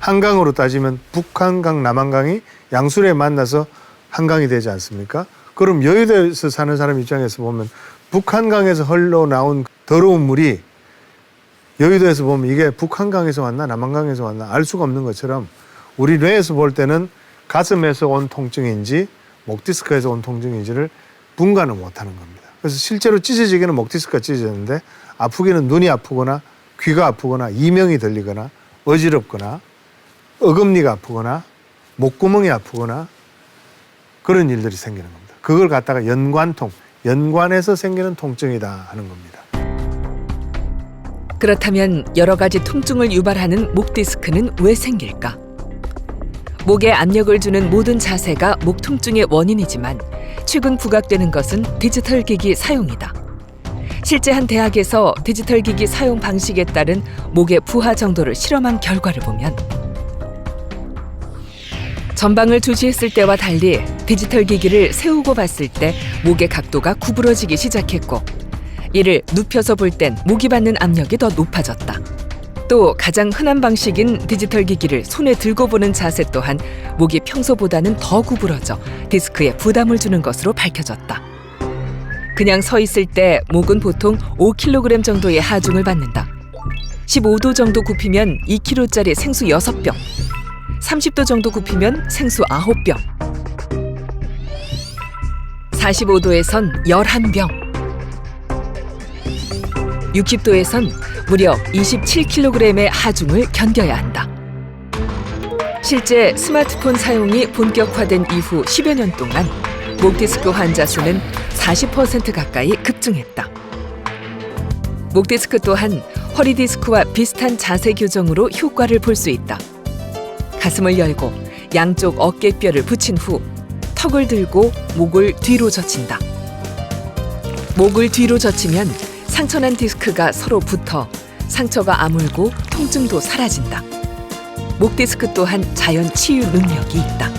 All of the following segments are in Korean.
한강으로 따지면 북한강, 남한강이 양수로에 만나서 한강이 되지 않습니까? 그럼 여의도에서 사는 사람 입장에서 보면 북한강에서 흘러나온 더러운 물이 여의도에서 보면 이게 북한강에서 왔나 남한강에서 왔나 알 수가 없는 것처럼 우리 뇌에서 볼 때는 가슴에서 온 통증인지 목 디스크에서 온 통증인지를 분간을 못하는 겁니다. 그래서 실제로 찢어지기는 목 디스크가 찢어졌는데 아프기는 눈이 아프거나 귀가 아프거나 이명이 들리거나 어지럽거나 어금니가 아프거나 목구멍이 아프거나 그런 일들이 생기는 겁니다. 그걸 갖다가 연관통, 연관에서 생기는 통증이다 하는 겁니다. 그렇다면 여러 가지 통증을 유발하는 목 디스크는 왜 생길까? 목에 압력을 주는 모든 자세가 목 통증의 원인이지만 최근 부각되는 것은 디지털 기기 사용이다. 실제 한 대학에서 디지털 기기 사용 방식에 따른 목의 부하 정도를 실험한 결과를 보면 전방을 주시했을 때와 달리 디지털 기기를 세우고 봤을 때 목의 각도가 구부러지기 시작했고 이를 눕혀서 볼 땐 목이 받는 압력이 더 높아졌다. 또 가장 흔한 방식인 디지털 기기를 손에 들고 보는 자세 또한 목이 평소보다는 더 구부러져 디스크에 부담을 주는 것으로 밝혀졌다. 그냥 서 있을 때 목은 보통 5kg 정도의 하중을 받는다. 15도 정도 굽히면 2kg짜리 생수 6병, 30도 정도 굽히면 생수 9병, 45도에선 11병, 60도에선 무려 27kg의 하중을 견뎌야 한다. 실제 스마트폰 사용이 본격화된 이후 10여 년 동안 목 디스크 환자 수는 40% 가까이 급증했다. 목 디스크 또한 허리 디스크와 비슷한 자세 교정으로 효과를 볼 수 있다. 가슴을 열고 양쪽 어깨뼈를 붙인 후 턱을 들고 목을 뒤로 젖힌다. 목을 뒤로 젖히면 상처난 디스크가 서로 붙어 상처가 아물고 통증도 사라진다. 목 디스크 또한 자연 치유 능력이 있다.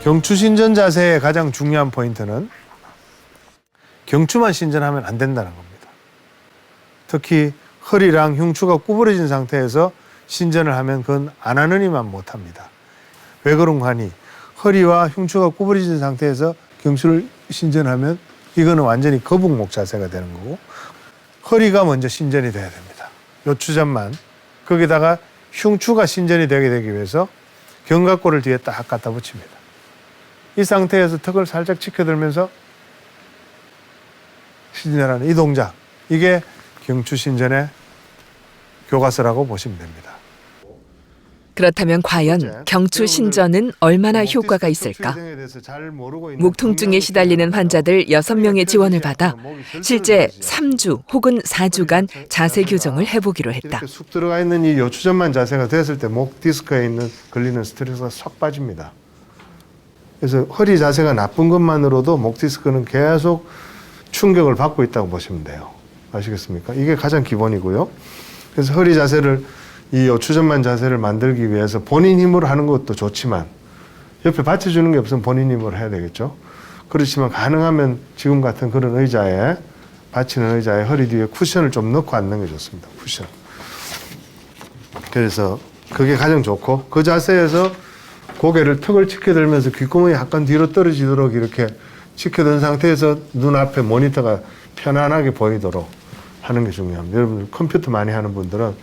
경추 신전 자세의 가장 중요한 포인트는 경추만 신전하면 안 된다는 겁니다. 특히 허리랑 흉추가 구부러진 상태에서 신전을 하면 그건 안 하는 이만 못합니다. 왜 그런가 하니 허리와 흉추가 구부러진 상태에서 경추를 신전하면 이거는 완전히 거북목 자세가 되는 거고 허리가 먼저 신전이 돼야 됩니다. 요추전만 거기다가 흉추가 신전이 되기 위해서 견갑골을 뒤에 딱 갖다 붙입니다. 이 상태에서 턱을 살짝 치켜들면서 신전하는 이 동작, 이게 경추 신전의 교과서라고 보시면 됩니다. 그렇다면 과연 경추 신전은 얼마나 효과가 있을까? 목 통증에 시달리는 환자들 6명의 지원을 받아 실제 3주 혹은 4주간 자세 교정을 해보기로 했다. 이렇게 쑥 들어가 있는 이 요추전만 자세가 됐을 때 목 디스크에 걸리는 스트레스가 쏙 빠집니다. 그래서 허리 자세가 나쁜 것만으로도 목 디스크는 계속 충격을 받고 있다고 보시면 돼요. 아시겠습니까? 이게 가장 기본이고요. 그래서 허리 자세를 이 요추전만 자세를 만들기 위해서 본인 힘으로 하는 것도 좋지만 옆에 받쳐주는 게 없으면 본인 힘으로 해야 되겠죠. 그렇지만 가능하면 지금 같은 그런 의자에 받치는 의자에 허리 뒤에 쿠션을 좀 넣고 앉는 게 좋습니다. 쿠션. 그래서 그게 가장 좋고 그 자세에서 고개를 턱을 치켜들면서 귓구멍이 약간 뒤로 떨어지도록 이렇게 치켜든 상태에서 눈앞에 모니터가 편안하게 보이도록 하는 게 중요합니다. 여러분들 컴퓨터 많이 하는 분들은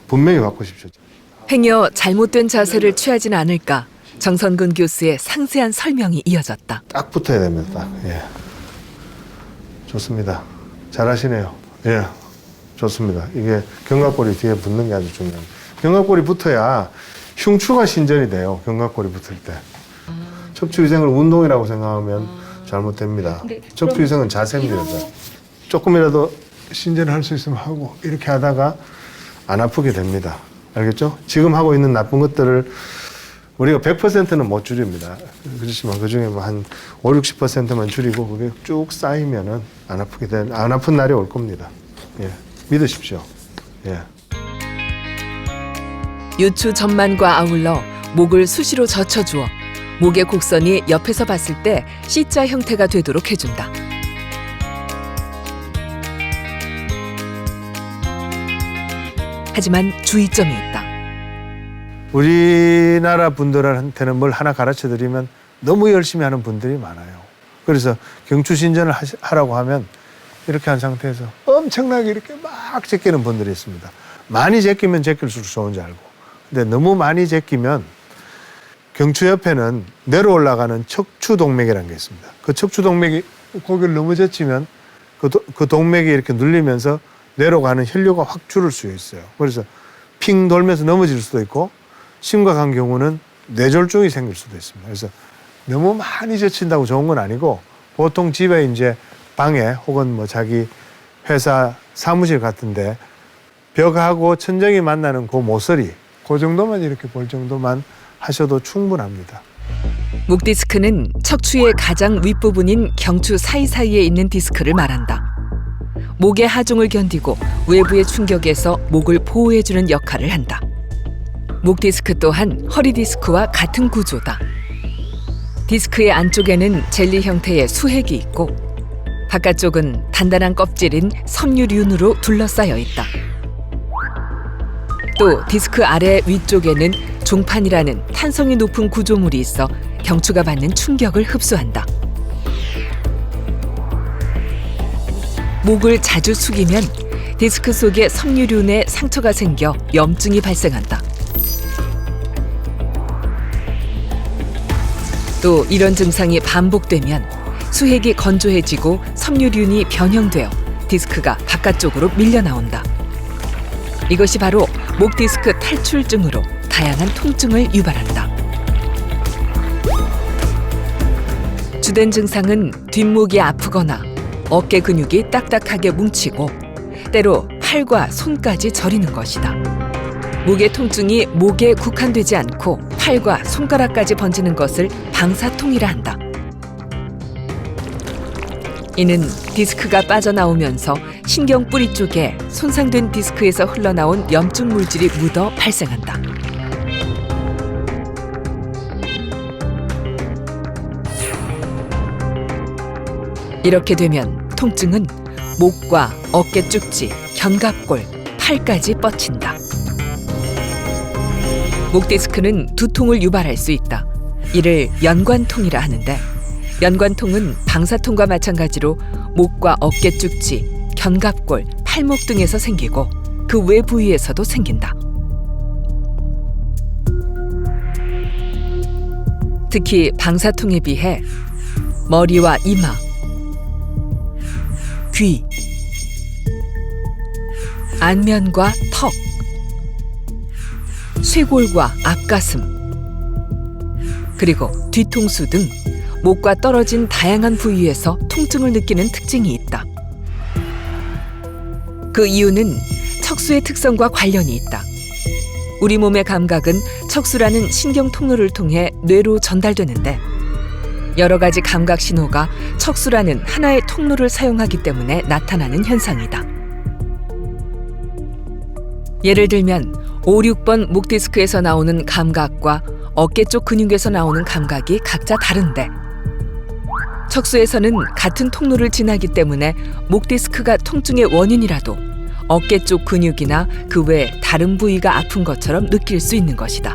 분명히 바꾸십시오. 행여 잘못된 자세를 취하지는 않을까 정선근 교수의 상세한 설명이 이어졌다. 딱 붙어야 됩니다. 딱. 예. 좋습니다. 잘하시네요. 예. 좋습니다. 이게 견갑골이 뒤에 붙는 게 아주 중요합니다. 견갑골이 붙어야 흉추가 신전이 돼요. 견갑골이 붙을 때. 척추위생을 운동이라고 생각하면 잘못됩니다. 척추위생은 자세입니다. 조금이라도 신전을 할 수 있으면 하고 이렇게 하다가 안 아프게 됩니다. 알겠죠? 지금 하고 있는 나쁜 것들을 우리가 100%는 못 줄입니다. 그렇지만 그 중에 뭐 한 5, 60%만 줄이고 그게 쭉 쌓이면은 안 아픈 날이 올 겁니다. 예. 믿으십시오. 예. 요추 전만과 아울러 목을 수시로 젖혀주어 목의 곡선이 옆에서 봤을 때 C자 형태가 되도록 해준다. 하지만 주의점이 있다. 우리나라 분들한테는 뭘 하나 가르쳐 드리면 너무 열심히 하는 분들이 많아요. 그래서 경추신전을 하라고 하면 이렇게 한 상태에서 엄청나게 이렇게 막 제끼는 분들이 있습니다. 많이 제끼면 제낄수록 좋은지 알고. 근데 너무 많이 제끼면 경추 옆에는 내려 올라가는 척추동맥이라는 게 있습니다. 그 척추동맥이 거기를 너무 제치면 그 동맥이 이렇게 눌리면서 내려가는 혈류가 확 줄을 수 있어요. 그래서 핑 돌면서 넘어질 수도 있고 심각한 경우는 뇌졸중이 생길 수도 있습니다. 그래서 너무 많이 제친다고 좋은 건 아니고 보통 집에 이제 방에 혹은 뭐 자기 회사 사무실 같은데 벽하고 천정이 만나는 그 모서리 그 정도만 이렇게 볼 정도만 하셔도 충분합니다. 목 디스크는 척추의 가장 윗부분인 경추 사이사이에 있는 디스크를 말한다. 목의 하중을 견디고 외부의 충격에서 목을 보호해주는 역할을 한다. 목 디스크 또한 허리 디스크와 같은 구조다. 디스크의 안쪽에는 젤리 형태의 수핵이 있고 바깥쪽은 단단한 껍질인 섬유륜으로 둘러싸여 있다. 또 디스크 아래 위쪽에는 종판이라는 탄성이 높은 구조물이 있어 경추가 받는 충격을 흡수한다. 목을 자주 숙이면 디스크 속에 섬유륜에 상처가 생겨 염증이 발생한다. 또 이런 증상이 반복되면 수핵이 건조해지고 섬유륜이 변형되어 디스크가 바깥쪽으로 밀려나온다. 이것이 바로 목 디스크 탈출증으로 다양한 통증을 유발한다. 주된 증상은 뒷목이 아프거나 어깨 근육이 딱딱하게 뭉치고 때로 팔과 손까지 저리는 것이다. 목의 통증이 목에 국한되지 않고 팔과 손가락까지 번지는 것을 방사통이라 한다. 이는 디스크가 빠져나오면서 신경 뿌리 쪽에 손상된 디스크에서 흘러나온 염증 물질이 묻어 발생한다. 이렇게 되면 통증은 목과 어깨 쪽지, 견갑골, 팔까지 뻗친다. 목 디스크는 두통을 유발할 수 있다. 이를 연관통이라 하는데 연관통은 방사통과 마찬가지로 목과 어깨 쪽지, 견갑골, 팔목 등에서 생기고 그 외 부위에서도 생긴다. 특히 방사통에 비해 머리와 이마, 귀, 안면과 턱, 쇄골과 앞가슴, 그리고 뒤통수 등 목과 떨어진 다양한 부위에서 통증을 느끼는 특징이 있다. 그 이유는 척수의 특성과 관련이 있다. 우리 몸의 감각은 척수라는 신경 통로를 통해 뇌로 전달되는데 여러 가지 감각 신호가 척수라는 하나의 통로를 사용하기 때문에 나타나는 현상이다. 예를 들면 5, 6번 목 디스크에서 나오는 감각과 어깨 쪽 근육에서 나오는 감각이 각자 다른데 척수에서는 같은 통로를 지나기 때문에 목 디스크가 통증의 원인이라도 어깨 쪽 근육이나 그 외 다른 부위가 아픈 것처럼 느낄 수 있는 것이다.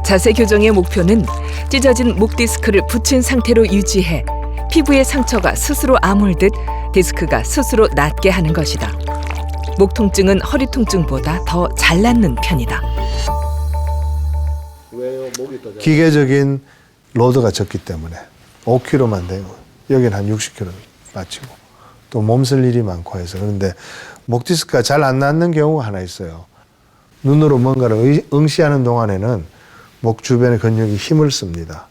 자세 교정의 목표는 찢어진 목 디스크를 붙인 상태로 유지해 피부의 상처가 스스로 아물듯 디스크가 스스로 낫게 하는 것이다. 목 통증은 허리 통증보다 더 잘 낫는 편이다. 왜요? 목이 더 잘. 기계적인 로드가 적기 때문에 5kg만 되고 여기는 한 60kg 맞추고 또 몸 쓸 일이 많고 해서. 그런데 목 디스크가 잘 안 낫는 경우가 하나 있어요. 눈으로 뭔가를 응시하는 동안에는 목 주변의 근육이 힘을 씁니다.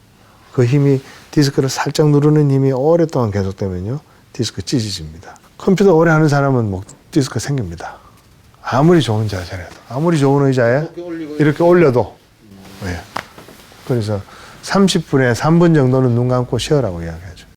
그 힘이 디스크를 살짝 누르는 힘이 오랫동안 계속되면요 디스크 찢어집니다. 컴퓨터 오래 하는 사람은 목 디스크 생깁니다. 아무리 좋은 자세라도, 아무리 좋은 의자에 이렇게 올려도. 네. 그래서 30분에 3분 정도는 눈 감고 쉬어라고 이야기하죠.